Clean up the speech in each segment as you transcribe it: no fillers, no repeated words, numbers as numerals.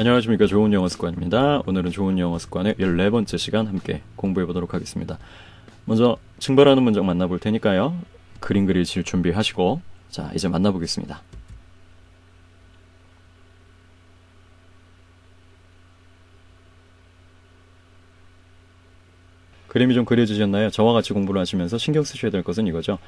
안녕하십니까. 좋은 영어 습관입니다. 오늘은 좋은 영어 습관의 14번째 시간 함께 공부해 보도록 하겠습니다. 먼저 증발하는 문장 만나볼 테니까요. 그림 그리실 준비하시고 자 이제 만나보겠습니다. 그림이 좀 그려지셨나요? 저와 같이 공부를 하시면서 신경 쓰셔야 될 것은 이거죠.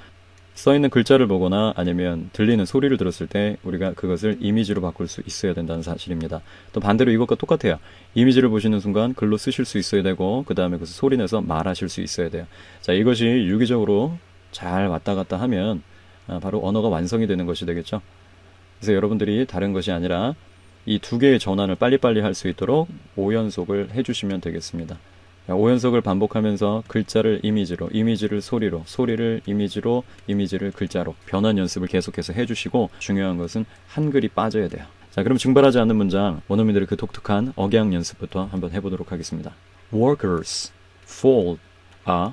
써있는 글자를 보거나 아니면 들리는 소리를 들었을 때 우리가 그것을 이미지로 바꿀 수 있어야 된다는 사실입니다. 또 반대로 이것과 똑같아요. 이미지를 보시는 순간 글로 쓰실 수 있어야 되고 그 다음에 그것을 소리내서 말하실 수 있어야 돼요. 자, 이것이 유기적으로 잘 왔다 갔다 하면 바로 언어가 완성이 되는 것이 되겠죠. 그래서 여러분들이 다른 것이 아니라 이 두 개의 전환을 빨리빨리 할 수 있도록 5연속을 해주시면 되겠습니다. 5연속을 반복하면서 글자를 이미지로, 이미지를 소리로, 소리를 이미지로, 이미지를 글자로 변환 연습을 계속해서 해주시고 중요한 것은 한글이 빠져야 돼요. 자, 그럼 증발하지 않는 문장, 원어민들의 그 독특한 억양 연습부터 한번 해보도록 하겠습니다. Workers fold a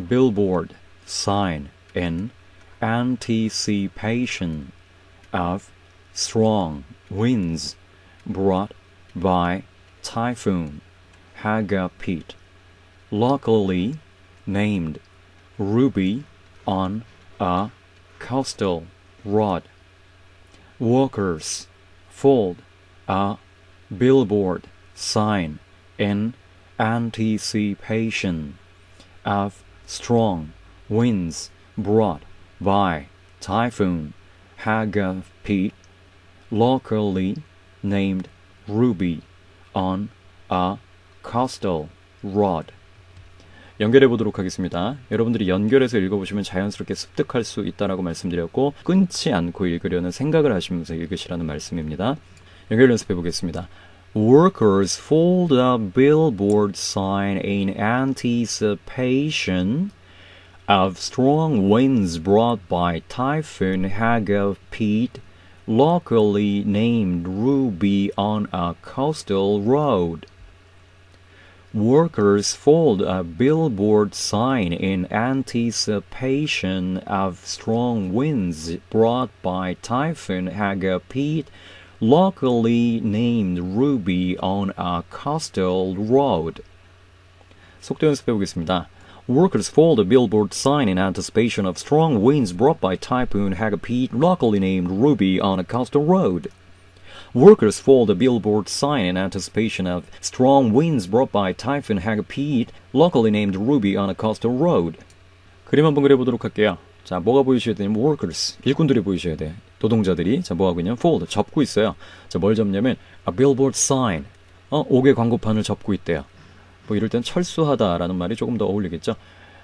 billboard sign in anticipation of strong winds brought by Typhoon Hagapit, locally named Ruby on a coastal road. Workers fold a billboard sign in anticipation of strong winds brought by Typhoon Hagapit, locally named Ruby on a coastal road. 연결해 보도록 하겠습니다. 여러분들이 연결해서 읽어보시면 자연스럽게 습득할 수 있다라고 말씀드렸고 끊지 않고 읽으려는 생각을 하시면서 읽으시라는 말씀입니다. 연결 연습해 보겠습니다. Workers fold a billboard sign in anticipation of strong winds brought by Typhoon Hagapit, locally named Ruby on a coastal road. Workers fold a billboard sign in anticipation of strong winds brought by Typhoon Hagapit, locally named Ruby on a coastal road. 속도 연습해 보겠습니다. Workers fold a billboard sign in anticipation of strong winds brought by Typhoon Hagapit, locally named Ruby on a coastal road. Workers fold a billboard sign in anticipation of strong winds brought by Typhoon Hagapit, locally named Ruby on a coastal road. 그림 한번 그려보도록 할게요. 자, 뭐가 보이셔야 되냐면 workers, 일꾼들이 보이셔야 돼. 노동자들이 자 뭐하고 있냐면 fold, 접고 있어요. 자, 뭘 접냐면 a billboard sign, 옥외 광고판을 접고 있대요. 뭐 이럴 땐 철수하다라는 말이 조금 더 어울리겠죠.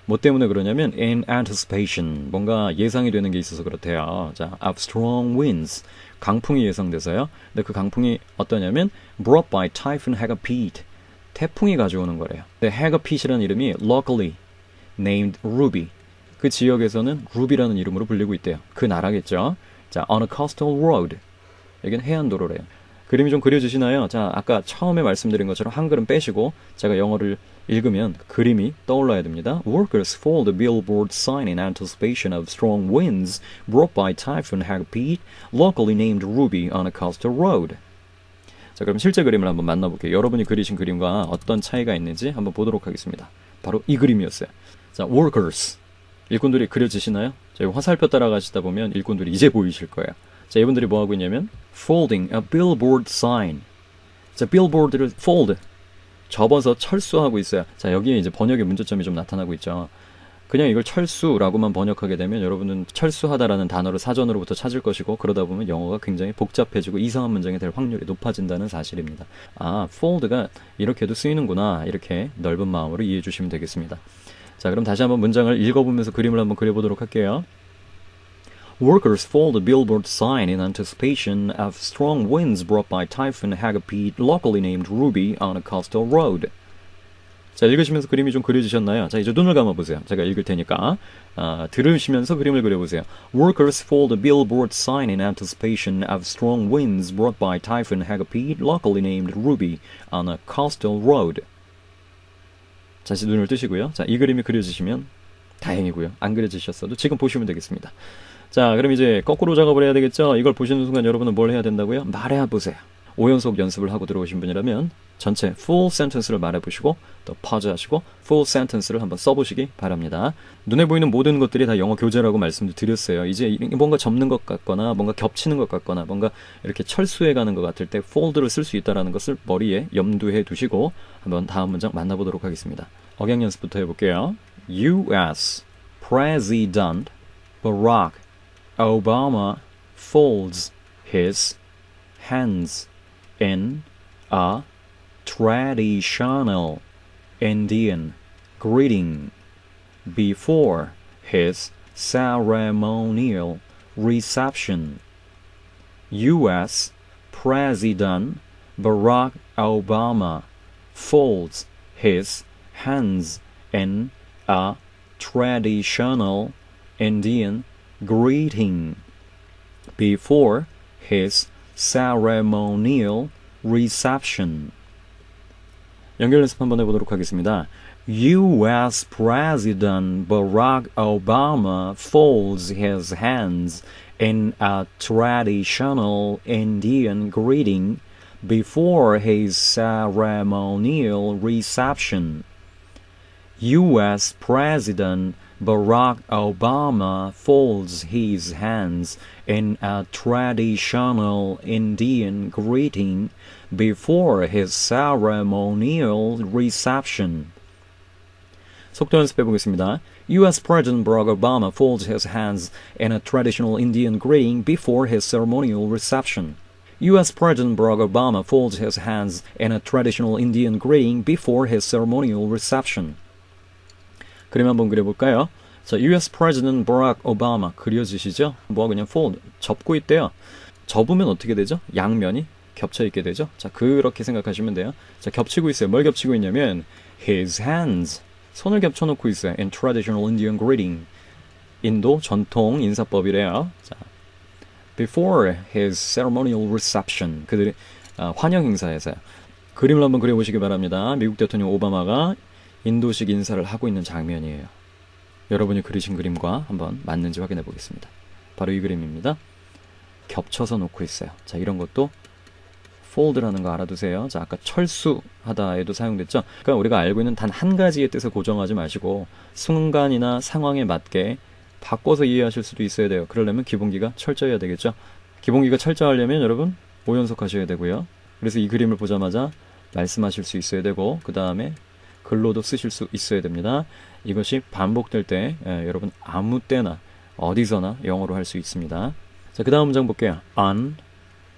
뭐 때문에 그러냐면 in anticipation, 뭔가 예상이 되는 게 있어서 그렇대요. 자, of strong winds, 강풍이 예상돼서요. 근데 그 강풍이 어떠냐면 brought by Typhoon Hagapit, 태풍이 가져오는 거래요. 근데 Hagapit이라는 이름이 locally named Ruby, 그 지역에서는 루비라는 이름으로 불리고 있대요. 그 나라겠죠. 자, on a coastal road, 여기는 해안도로래요. 그림이 좀 그려지시나요? 자, 아까 처음에 말씀드린 것처럼 한글은 빼시고 제가 영어를 읽으면 그림이 떠올라야 됩니다. Workers fold a billboard sign in anticipation of strong winds brought by Typhoon Hagapit, locally named Ruby on a coastal road. 자, 그럼 실제 그림을 한번 만나볼게요. 여러분이 그리신 그림과 어떤 차이가 있는지 한번 보도록 하겠습니다. 바로 이 그림이었어요. 자, workers, 일꾼들이 그려지시나요? 자, 화살표 따라가시다 보면 일꾼들이 이제 보이실 거예요. 자, 이분들이 뭐 하고 있냐면 folding a billboard sign. 자, billboard를 fold, 접어서 철수하고 있어요. 자, 여기에 이제 번역의 문제점이 좀 나타나고 있죠. 그냥 이걸 철수라고만 번역하게 되면 여러분은 철수하다라는 단어를 사전으로부터 찾을 것이고 그러다 보면 영어가 굉장히 복잡해지고 이상한 문장이 될 확률이 높아진다는 사실입니다. 아, fold가 이렇게도 쓰이는구나, 이렇게 넓은 마음으로 이해해 주시면 되겠습니다. 자, 그럼 다시 한번 문장을 읽어보면서 그림을 한번 그려보도록 할게요. Workers fold a billboard sign in anticipation of strong winds brought by Typhoon Hagapit, locally named Ruby on a coastal road. 자, 읽으시면서 그림이 좀 그려지셨나요? 자, 이제 눈을 감아보세요. 제가 읽을 테니까 들으시면서 그림을 그려보세요. Workers fold a billboard sign in anticipation of strong winds brought by Typhoon Hagapit, locally named Ruby on a coastal road. 다시 눈을 뜨시고요. 자, 이 그림이 그려지시면 다행이고요. 안 그려지셨어도 지금 보시면 되겠습니다. 자, 그럼 이제 거꾸로 작업을 해야 되겠죠? 이걸 보시는 순간 여러분은 뭘 해야 된다고요? 말해보세요. 5연속 연습을 하고 들어오신 분이라면 전체 full sentence를 말해보시고 또 파즈하시고 full sentence를 한번 써보시기 바랍니다. 눈에 보이는 모든 것들이 다 영어 교재라고 말씀도 드렸어요. 이제 뭔가 접는 것 같거나 뭔가 겹치는 것 같거나 뭔가 이렇게 철수해가는 것 같을 때 fold를 쓸 수 있다는 것을 머리에 염두해 두시고 한번 다음 문장 만나보도록 하겠습니다. 억양 연습부터 해볼게요. U.S. President Barack Obama folds his hands in a traditional Indian greeting before his ceremonial reception. U.S. President Barack Obama folds his hands in a traditional Indian greeting before his ceremonial reception. 연결 연습 한번 해보도록 하겠습니다. U.S. President Barack Obama folds his hands in a traditional Indian greeting before his ceremonial reception. U.S. President Barack Obama folds his hands in a traditional Indian greeting before his ceremonial reception. 속도 연습해 보겠습니다. U.S. President Barack Obama folds his hands in a traditional Indian greeting before his ceremonial reception. U.S. President Barack Obama folds his hands in a traditional Indian greeting before his ceremonial reception. 그림 한번 그려볼까요? 자, U.S. President Barack Obama 그려지시죠? 그냥 fold, 접고 있대요. 접으면 어떻게 되죠? 양면이 겹쳐 있게 되죠? 자, 그렇게 생각하시면 돼요. 자, 겹치고 있어요. 뭘 겹치고 있냐면 his hands, 손을 겹쳐놓고 있어요. in traditional Indian greeting, 인도 전통 인사법이래요. 자, before his ceremonial reception, 그들의 환영 행사에서요. 그림을 한번 그려보시기 바랍니다. 미국 대통령 오바마가 인도식 인사를 하고 있는 장면이에요. 여러분이 그리신 그림과 한번 맞는지 확인해 보겠습니다. 바로 이 그림입니다. 겹쳐서 놓고 있어요. 자, 이런 것도 fold라는 거 알아두세요. 자, 아까 철수하다에도 사용됐죠. 그러니까 우리가 알고 있는 단 한 가지의 뜻을 고정하지 마시고 순간이나 상황에 맞게 바꿔서 이해하실 수도 있어야 돼요. 그러려면 기본기가 철저해야 되겠죠. 기본기가 철저하려면 여러분 5연속 하셔야 되고요. 그래서 이 그림을 보자마자 말씀하실 수 있어야 되고 그 다음에 글로도 쓰실 수 있어야 됩니다. 이것이 반복될 때 여러분 아무 때나 어디서나 영어로 할 수 있습니다. 자, 그 다음 문장 볼게요. An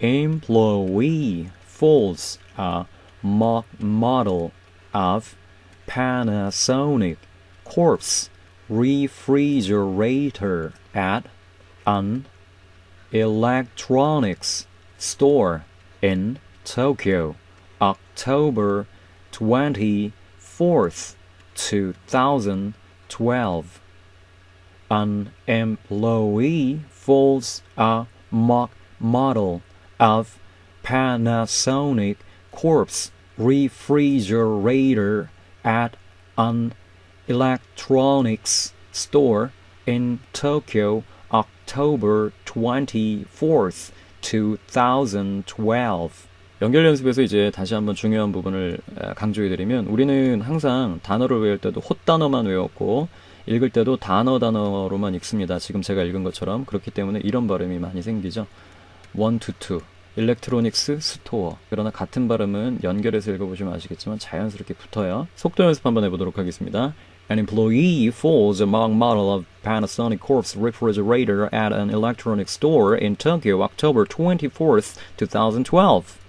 employee folds a mock model of Panasonic Corp's refrigerator at an electronics store in Tokyo, October 24th, 2012. An employee folds a mock model of Panasonic Corp's refrigerator at an electronics store in Tokyo, October 24th, 2012. 연결 연습에서 이제 다시 한번 중요한 부분을 강조해드리면 우리는 항상 단어를 외울 때도 헛단어만 외웠고 읽을 때도 단어로만 읽습니다. 지금 제가 읽은 것처럼. 그렇기 때문에 이런 발음이 많이 생기죠. 1 to 2, 일렉트로닉스 스토어. 그러나 같은 발음은 연결해서 읽어보시면 아시겠지만 자연스럽게 붙어요. 속도 연습 한번 해보도록 하겠습니다. An employee folds a mock model of Panasonic Corp's refrigerator at an electronics store in Tokyo, October 24th, 2012.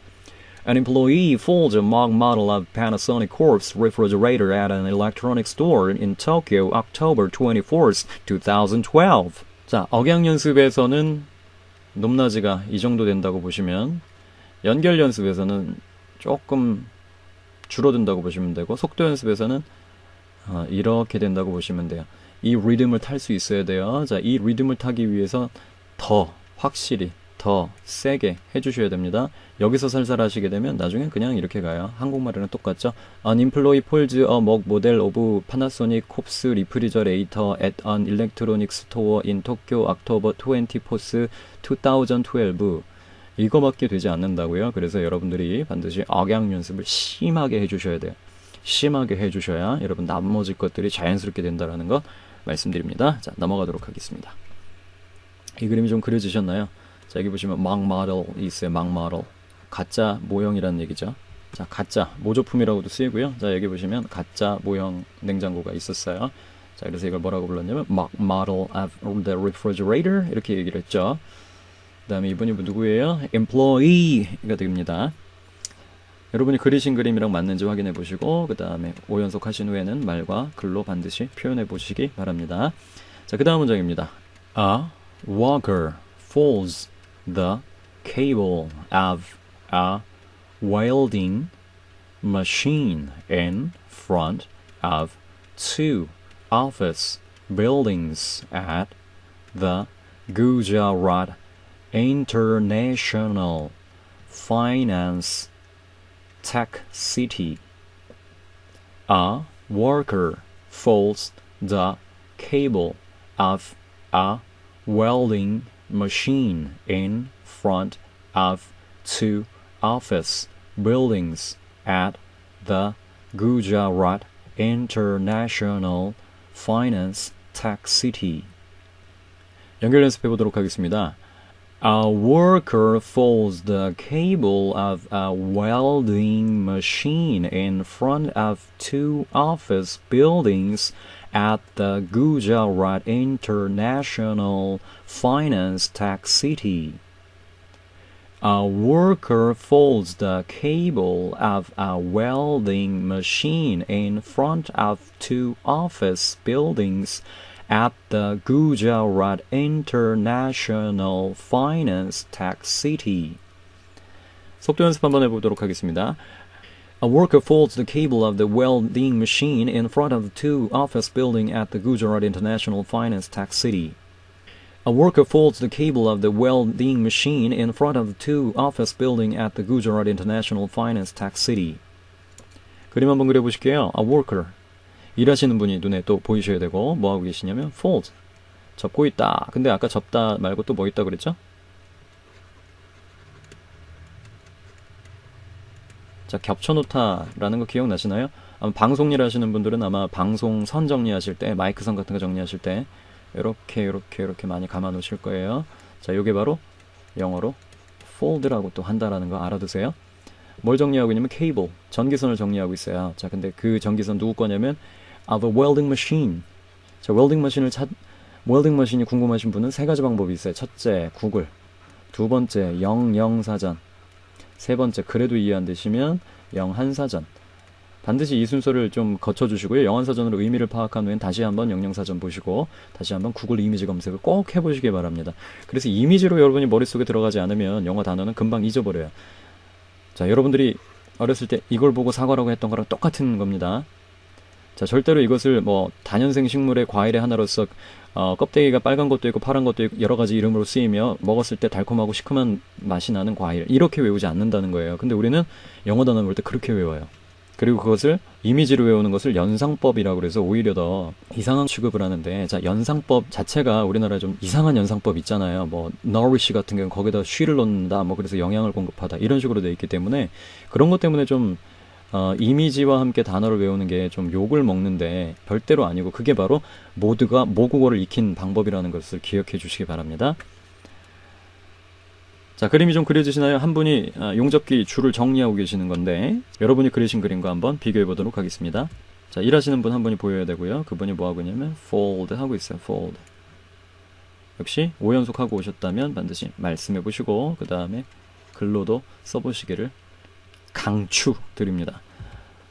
An employee folds a mock model of Panasonic Corp's refrigerator at an electronics store in Tokyo, October 24th, 2012. 자, 억양 연습에서는 높낮이가 이 정도 된다고 보시면 연결 연습에서는 조금 줄어든다고 보시면 되고 속도 연습에서는 이렇게 된다고 보시면 돼요. 이 리듬을 탈 수 있어야 돼요. 자, 이 리듬을 타기 위해서 더 확실히 더 세게 해주셔야 됩니다. 여기서 살살 하시게 되면 나중엔 그냥 이렇게 가요. 한국말이랑 똑같죠. An employee folds a mock model of Panasonic Corp's refrigerator at an electronics store in Tokyo, October 24th, 2012. 이거밖에 되지 않는다고요. 그래서 여러분들이 반드시 억양 연습을 심하게 해주셔야 돼요. 심하게 해주셔야 여러분 나머지 것들이 자연스럽게 된다는 것 말씀드립니다. 자, 넘어가도록 하겠습니다. 이 그림이 좀 그려지셨나요? 자, 여기 보시면 mock model이 있어요. mock model. 가짜 모형이라는 얘기죠. 자, 가짜 모조품이라고도 쓰이고요. 자, 여기 보시면 가짜 모형 냉장고가 있었어요. 자, 그래서 이걸 뭐라고 불렀냐면 mock model of the refrigerator 이렇게 얘기를 했죠. 그 다음에 이분이 누구예요? employee가 됩니다. 여러분이 그리신 그림이랑 맞는지 확인해 보시고 그 다음에 5연속 하신 후에는 말과 글로 반드시 표현해 보시기 바랍니다. 자, 그 다음 문장입니다. A worker folds the cable of a welding machine in front of two office buildings at the Gujarat International Finance Tech City. A worker folds the cable of a welding machine in front of two office buildings at the Gujarat International Finance Tech City. 연결 연습해 보도록 하겠습니다. A worker folds the cable of a welding machine in front of two office buildings at the Gujarat International Finance Tech City. A worker folds the cable of a welding machine in front of two office buildings at the Gujarat International Finance Tech City. 속도 연습 한번 해보도록 하겠습니다. A worker folds the cable of the welding machine in front of the two office building at the Gujarat International Finance Tech City. A worker folds the cable of the welding machine in front of the two office building at the Gujarat International Finance Tech City. 그림 한번 그려보실게요. A worker. 일하시는 분이 눈에 또 보이셔야 되고 뭐 하고 계시냐면 fold. 접고 있다. 근데 아까 접다 말고 또 뭐 있다 그랬죠? 자, 겹쳐놓다라는 거 기억나시나요? 아마 방송 일 하시는 분들은 아마 방송 선 정리하실 때 마이크 선 같은 거 정리하실 때 이렇게 많이 감아 놓으실 거예요. 자, 요게 바로 영어로 fold라고 또 한다라는 거 알아두세요. 뭘 정리하고 있냐면 케이블, 전기선을 정리하고 있어요. 자, 근데 그 전기선 누구 거냐면 of a welding machine. 자, 웰딩 머신이 궁금하신 분은 세 가지 방법이 있어요. 첫째, 구글. 두 번째, 영영사전. 세 번째, 그래도 이해 안 되시면 영한사전. 반드시 이 순서를 좀 거쳐주시고요. 영한사전으로 의미를 파악한 후엔 다시 한번 영영사전 보시고 다시 한번 구글 이미지 검색을 꼭 해보시기 바랍니다. 그래서 이미지로 여러분이 머릿속에 들어가지 않으면 영어 단어는 금방 잊어버려요. 자, 여러분들이 어렸을 때 이걸 보고 사과라고 했던 거랑 똑같은 겁니다. 자, 절대로 이것을 뭐 다년생 식물의 과일의 하나로서 껍데기가 빨간 것도 있고 파란 것도 있고 여러 가지 이름으로 쓰이며 먹었을 때 달콤하고 시큼한 맛이 나는 과일 이렇게 외우지 않는다는 거예요. 근데 우리는 영어 단어 볼 때 그렇게 외워요. 그리고 그것을 이미지로 외우는 것을 연상법이라고 그래서 오히려 더 이상한 취급을 하는데, 자, 연상법 자체가 우리나라에 좀 이상한 연상법 있잖아요. 뭐 nourish 같은 경우는 거기다 she를 넣는다, 뭐 그래서 영양을 공급하다 이런 식으로 돼 있기 때문에 그런 것 때문에 좀 이미지와 함께 단어를 외우는 게 좀 욕을 먹는데 별대로 아니고 그게 바로 모두가 모국어를 익힌 방법이라는 것을 기억해 주시기 바랍니다. 자, 그림이 좀 그려지시나요? 한 분이 용접기 줄을 정리하고 계시는 건데 여러분이 그리신 그림과 한번 비교해 보도록 하겠습니다. 자, 일하시는 분 한 분이 보여야 되고요. 그분이 뭐 하고 있냐면 fold 하고 있어요. fold. 역시 5연속 하고 오셨다면 반드시 말씀해 보시고 그 다음에 글로도 써보시기를 강추드립니다.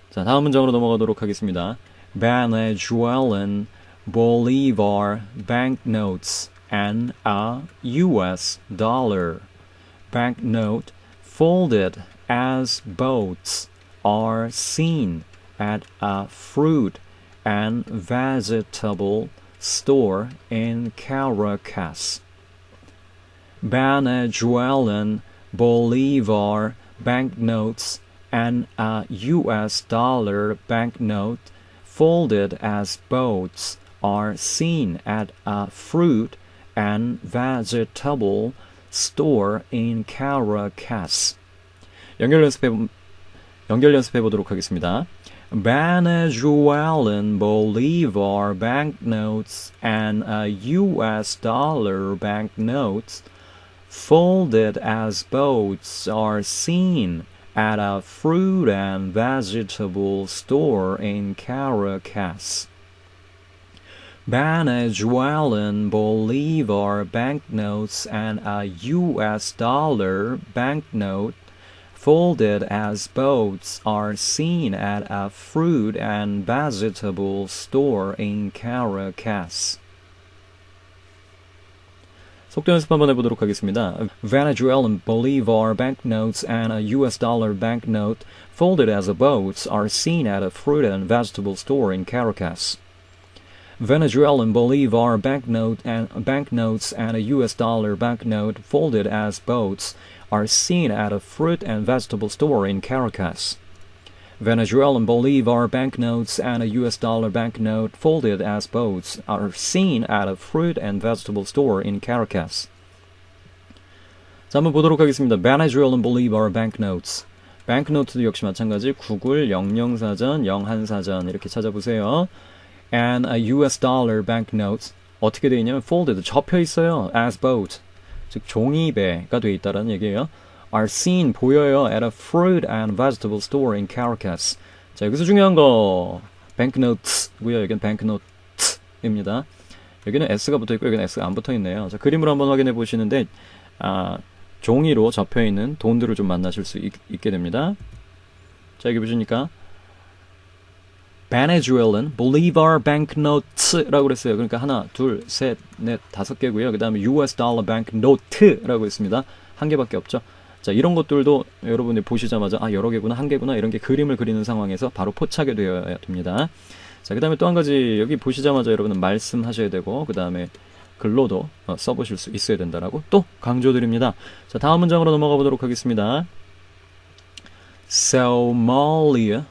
자, 다음 문장으로 넘어가도록 하겠습니다. Venezuelan Bolivar banknotes and a US dollar banknote folded as boats are seen at a fruit and vegetable store in Caracas. Venezuelan Bolivar banknotes and a US dollar banknote folded as boats are seen at a fruit and vegetable store in Caracas. 연결 연습해 보도록 하겠습니다. Venezuelan Bolivar banknotes and a US dollar banknotes folded as boats are seen at a fruit and vegetable store in Caracas. Venezuelan Bolivar banknotes and a US dollar banknote folded as boats are seen at a fruit and vegetable store in Caracas. 속도 연습 한번 해보도록 하겠습니다. Venezuelan Bolivar banknotes and a US dollar banknote folded as boats are seen at a fruit and vegetable store in Caracas. Venezuelan Bolivar banknotes and a US dollar banknote folded as boats are seen at a fruit and vegetable store in Caracas. Venezuelan Bolivar banknotes and a US dollar banknote folded as boats are seen at a fruit and vegetable store in Caracas. 자, 한번 보도록 하겠습니다. Venezuelan Bolivar banknotes. banknote도 역시 마찬가지 구글 영영사전, 영한사전 이렇게 찾아보세요. And a US dollar banknotes 어떻게 되어 있냐면 folded 접혀 있어요. as boat 즉 종이배가 되어 있다라는 얘기예요. are seen 보여요 at a fruit and vegetable store in Caracas. 자, 여기서 중요한 거 banknotes고요. 여기는 banknotes입니다. 여기는 S가 붙어 있고 여기는 S가 안 붙어 있네요. 자, 그림으로 한번 확인해 보시는데 종이로 접혀 있는 돈들을 좀 만나실 수 있게 됩니다. 자, 여기 보시니까 Venezuelan Bolivar banknotes라고 그랬어요. 그러니까 하나, 둘, 셋, 넷, 5개고요. 그 다음에 US dollar banknote라고 했습니다. 한 개밖에 없죠. 자, 이런 것들도 여러분들이 보시자마자 여러 개구나, 한 개구나 이런 게 그림을 그리는 상황에서 바로 포착이 되어야 됩니다. 자, 그 다음에 또 한 가지 여기 보시자마자 여러분은 말씀하셔야 되고 그 다음에 글로도 써보실 수 있어야 된다라고 또 강조드립니다. 자, 다음 문장으로 넘어가 보도록 하겠습니다. Somalia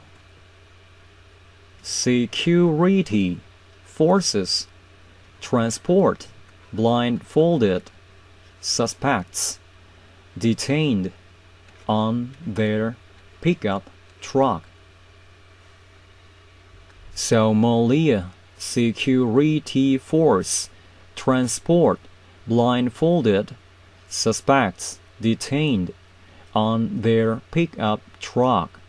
Security forces transport blindfolded suspects detained on their pickup truck. Somalia Security Force transport blindfolded suspects detained on their pickup truck.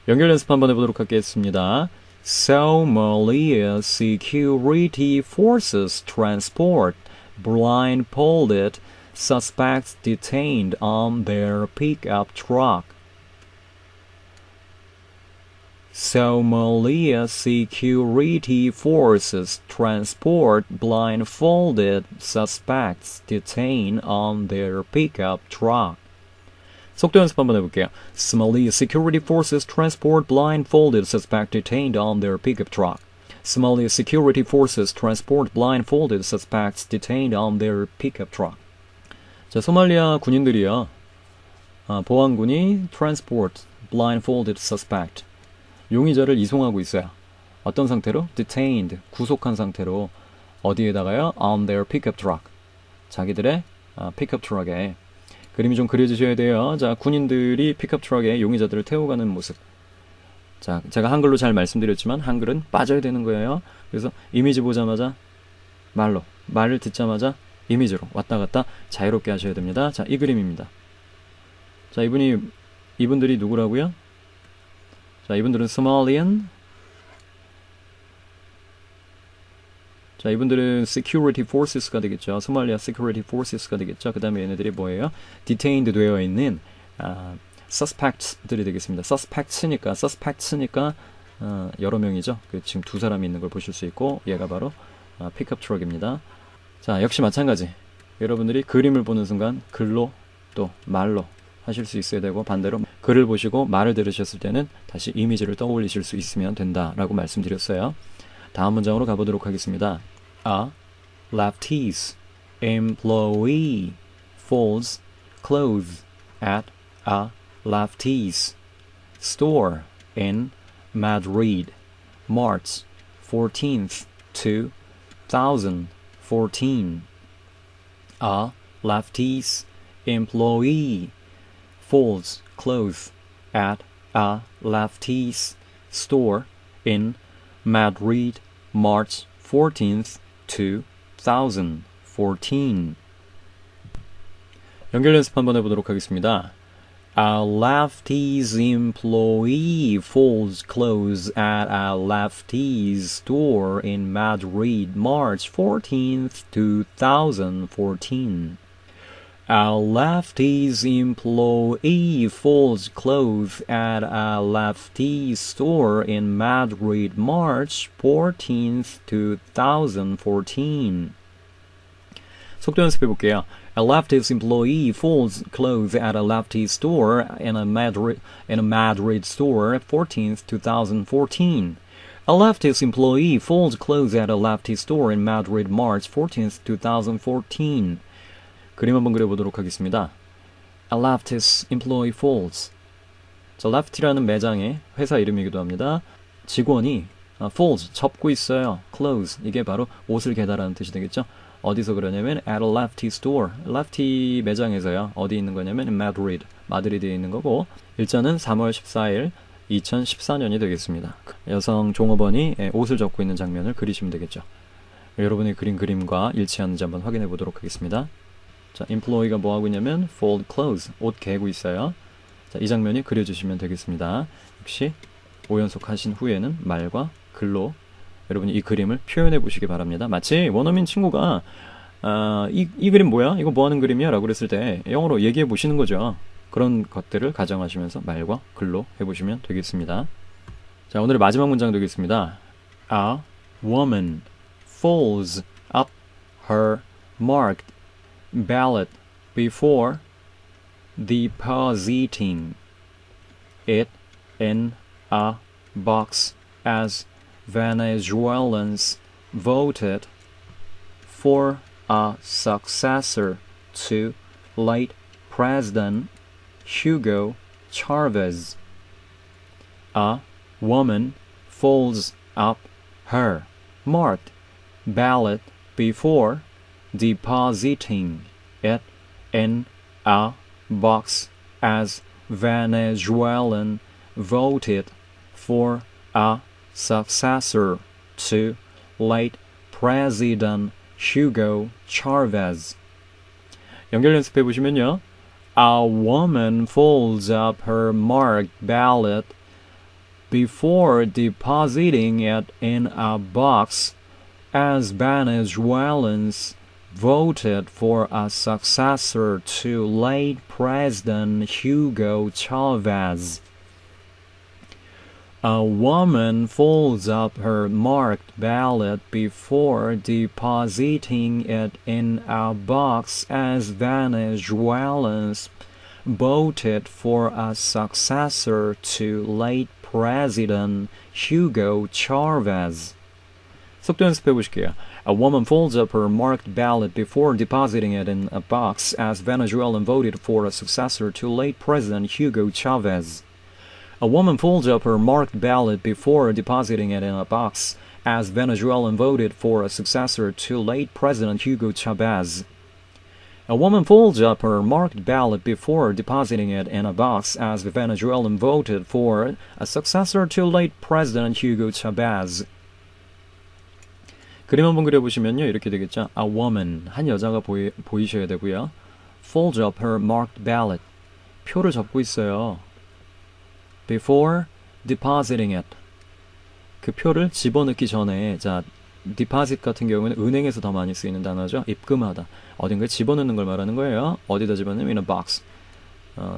연결 연습 한번 해보도록 하겠습니다. Somalia Security Forces transport blindfolded suspects detained on their pickup truck. Somalia Security Forces transport blindfolded suspects detained on their pickup truck. 속도 연습 한번 해볼게요. Somalia Security Forces transport blindfolded suspect detained on their pickup truck. Somalia Security Forces transport blindfolded suspects detained on their pickup truck. 자, 소말리아 군인들이요. 보안군이 transport blindfolded suspect 용의자를 이송하고 있어요. 어떤 상태로? detained 구속한 상태로 어디에다가요? on their pickup truck 자기들의 픽업 트럭에 그림이 좀 그려지셔야 돼요. 자, 군인들이 픽업 트럭에 용의자들을 태워가는 모습. 자, 제가 한글로 잘 말씀드렸지만 한글은 빠져야 되는 거예요. 그래서 이미지 보자마자 말을 듣자마자 이미지로 왔다 갔다 자유롭게 하셔야 됩니다. 자, 이 그림입니다. 자, 이분들이 누구라고요? 자, 이분들은 Somalian. 자, 이분들은 Security Forces가 되겠죠. 소말리아 Security Forces가 되겠죠. 그 다음에 얘네들이 뭐예요? Detained 되어 있는 Suspects들이 되겠습니다. Suspects니까 여러 명이죠. 지금 두 사람이 있는 걸 보실 수 있고 얘가 바로 픽업 트럭입니다. 자, 역시 마찬가지. 여러분들이 그림을 보는 순간 글로 또 말로 하실 수 있어야 되고 반대로 글을 보시고 말을 들으셨을 때는 다시 이미지를 떠올리실 수 있으면 된다라고 말씀드렸어요. 다음 문장으로 가보도록 하겠습니다. A lefties employee folds clothes at a lefties store in Madrid, March 14th, 2014. A lefty's employee folds clothes at a lefty's store in Madrid, March 14th, 2014. 연결 연습 한번 해보도록 하겠습니다. A lefty's employee folds clothes at a lefty's store in Madrid, March 14th, 2014. A lefty's employee folds clothes at a lefty's store in Madrid, March 14th, 2014. 속도 연습해 볼게요. A lefty's employee folds clothes at a lefty's store in a Madrid store, 14th, 2014. A leftist employee folds clothes at a leftist store in Madrid, March 14th, 2014. 그림 한번 그려보도록 하겠습니다. A leftist employee folds. 저 left라는 매장의 회사 이름이기도 합니다. 직원이 folds, 접고 있어요. clothes, 이게 바로 옷을 개다라는 뜻이 되겠죠. 어디서 그러냐면 at a lefty store, lefty 매장에서요. 어디 있는 거냐면 Madrid, 마드리드에 있는 거고 일자는 3월 14일 2014년이 되겠습니다. 여성 종업원이 옷을 접고 있는 장면을 그리시면 되겠죠. 여러분의 그린 그림과 일치하는지 한번 확인해 보도록 하겠습니다. 자, employee가 뭐 하고 있냐면 fold clothes, 옷 개고 있어요. 자, 이 장면이 그려주시면 되겠습니다. 역시 5연속 하신 후에는 말과 글로 여러분이 이 그림을 표현해 보시기 바랍니다. 마치 원어민 친구가 이 그림 뭐야? 이거 뭐 하는 그림이야? 라고 그랬을 때 영어로 얘기해 보시는 거죠. 그런 것들을 가정하시면서 말과 글로 해보시면 되겠습니다. 자, 오늘의 마지막 문장 되겠습니다. A woman folds up her marked ballot before depositing it in a box as Venezuelans voted for a successor to late President Hugo Chavez. A woman folds up her marked ballot before depositing it in a box as Venezuelan voted for a successor to late President Hugo Chavez. 연결 연습해 보시면요. A woman folds up her marked ballot before depositing it in a box as Venezuelans voted for a successor to late President Hugo Chavez. A woman folds up her marked ballot before depositing it in a box as Venezuelans voted for a successor to late President Hugo Chavez. 속도 연습해 보실게요. A woman folds up her marked ballot before depositing it in a box as Venezuelan voted for a successor to late President Hugo Chavez. A woman folds up her marked ballot before depositing it in a box as Venezuelan voted for a successor to late President Hugo Chavez. A woman folds up her marked ballot before depositing it in a box as Venezuelan voted for a successor to late President Hugo Chavez. 그림 한번 그려보시면요. 이렇게 되겠죠. A woman, 한 여자가 보이셔야 되고요. folds up her marked ballot, 표를 접고 있어요. before depositing it, 그 표를 집어넣기 전에, 자, deposit 같은 경우는 은행에서 더 많이 쓰이는 단어죠. 입금하다. 어딘가에 집어넣는 걸 말하는 거예요. 어디다 집어넣으면 in a box.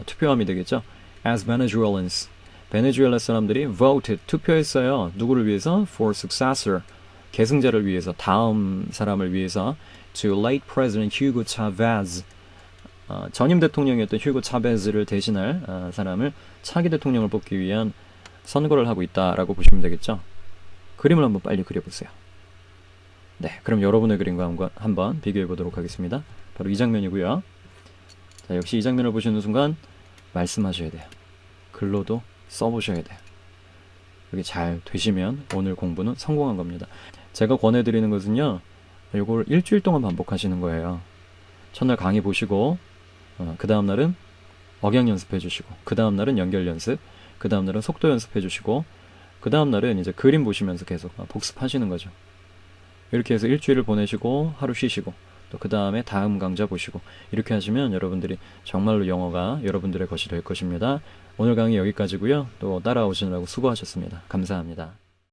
투표함이 되겠죠. As Venezuelans, 베네수엘라 사람들이 voted, 투표했어요. 누구를 위해서? For successor, 계승자를 위해서, 다음 사람을 위해서. To late President Hugo Chavez, 전임 대통령이었던 휴고 차베즈를 대신할 사람을 차기 대통령을 뽑기 위한 선거를 하고 있다라고 보시면 되겠죠. 그림을 한번 빨리 그려보세요. 네, 그럼 여러분의 그림과 한번 비교해 보도록 하겠습니다. 바로 이 장면이고요. 자, 역시 이 장면을 보시는 순간 말씀하셔야 돼요. 글로도 써보셔야 돼요. 이게 잘 되시면 오늘 공부는 성공한 겁니다. 제가 권해드리는 것은요, 이걸 일주일 동안 반복하시는 거예요. 첫날 강의 보시고 그 다음날은 억양 연습해 주시고, 그 다음날은 연결 연습, 그 다음날은 속도 연습해 주시고, 그 다음날은 이제 그림 보시면서 계속 복습하시는 거죠. 이렇게 해서 일주일을 보내시고 하루 쉬시고 또 그 다음에 다음 강좌 보시고, 이렇게 하시면 여러분들이 정말로 영어가 여러분들의 것이 될 것입니다. 오늘 강의 여기까지고요. 또 따라오시느라고 수고하셨습니다. 감사합니다.